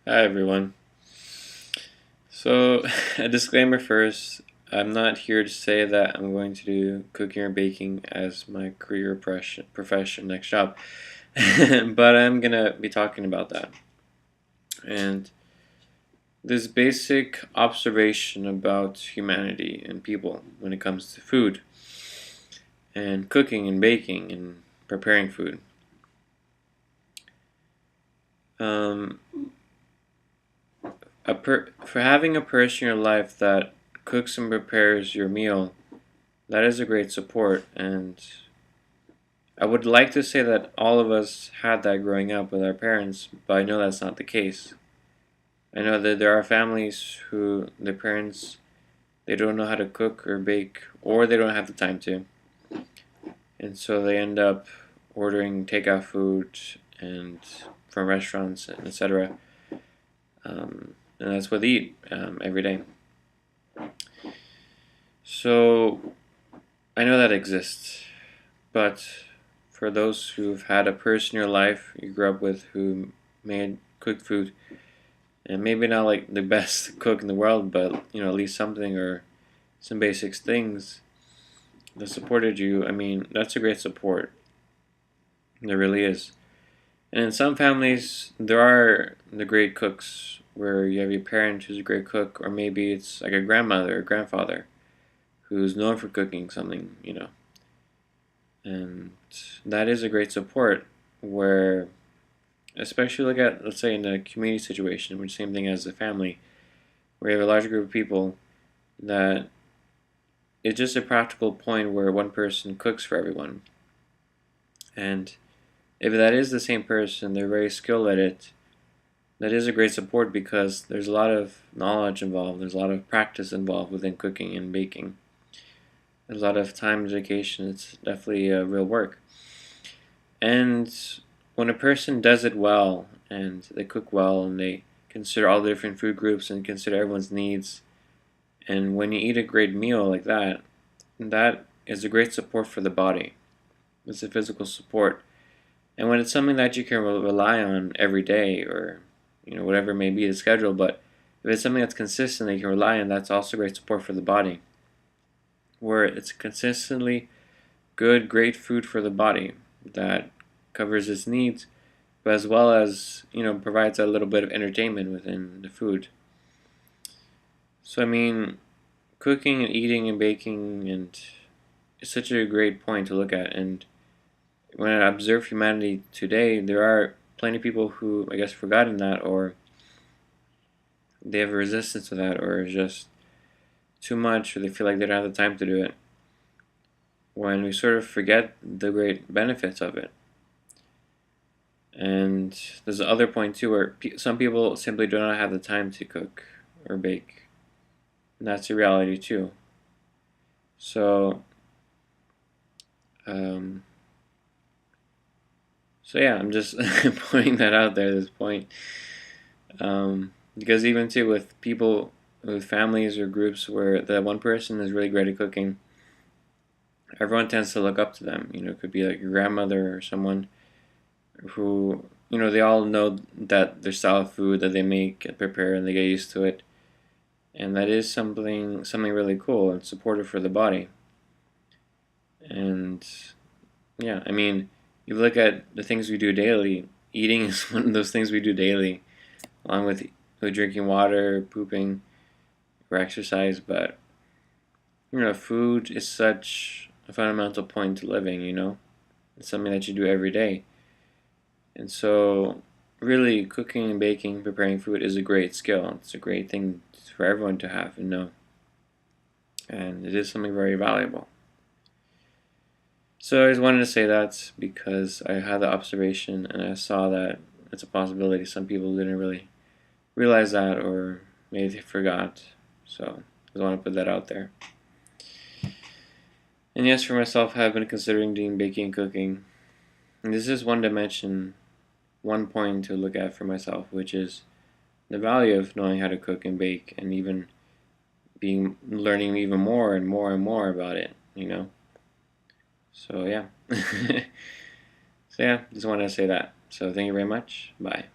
Hi everyone. So, a disclaimer first. I'm not here to say that I'm going to do cooking or baking as my career profession next job, but I'm gonna be talking about that. And this basic observation about humanity and people when it comes to food and cooking and baking and preparing food. Um, for having a person in your life that cooks and prepares your meal, that is a great support, and I would like to say that all of us had that growing up with our parents, but I know that's not the case. I know that there are families who their parents they don't know how to cook or bake, or they don't have the time to, and so they end up ordering takeout food and from restaurants and etc. And that's what they eat every day. So I know that exists, but for those who've had a person in your life you grew up with who made cooked food, and maybe not like the best cook in the world, but at least something or some basic things that supported you. I mean, that's a great support. There really is. And in some families, there are the great cooks where you have your parent who's a great cook, or maybe it's like a grandmother or grandfather who's known for cooking something. And that is a great support where, especially let's say in a community situation, which same thing as a family, where you have a large group of people, that it's just a practical point where one person cooks for everyone. And if that is the same person, they're very skilled at it, that is a great support because there's a lot of knowledge involved, there's a lot of practice involved within cooking and baking. There's a lot of time, dedication, it's definitely real work. And when a person does it well and they cook well and they consider all the different food groups and consider everyone's needs, and when you eat a great meal like that, that is a great support for the body. It's a physical support. And when it's something that you can rely on every day or whatever may be the schedule, but if it's something that's consistent that you can rely on, that's also great support for the body. Where it's consistently good, great food for the body that covers its needs, but as well as provides a little bit of entertainment within the food. So I mean, cooking and eating and baking and is such a great point to look at. And when I observe humanity today, there are plenty of people who I guess forgotten that, or they have a resistance to that, or it's just too much, or they feel like they don't have the time to do it. When we sort of forget the great benefits of it. And there's the other point too, where some people simply do not have the time to cook or bake. And that's a reality too. So, um, so yeah, I'm just pointing that out there at this point. Because even too with people, with families or groups where the one person is really great at cooking, everyone tends to look up to them. It could be like your grandmother or someone who, they all know that their style of food that they make and prepare and they get used to it. And that is something really cool and supportive for the body. And yeah, I mean, you look at the things we do daily, eating is one of those things we do daily, along with drinking water, pooping, or exercise. But food is such a fundamental point to living. It's something that you do every day. And so really cooking and baking, preparing food is a great skill. It's a great thing for everyone to have and know. And it is something very valuable. So I just wanted to say that because I had the observation and I saw that it's a possibility. Some people didn't really realize that, or maybe they forgot. So I just want to put that out there. And yes, for myself, I've been considering doing baking and cooking. And this is one dimension, one point to look at for myself, which is the value of knowing how to cook and bake, and even learning even more and more and more about it. So yeah. So yeah, just wanted to say that. So thank you very much. Bye.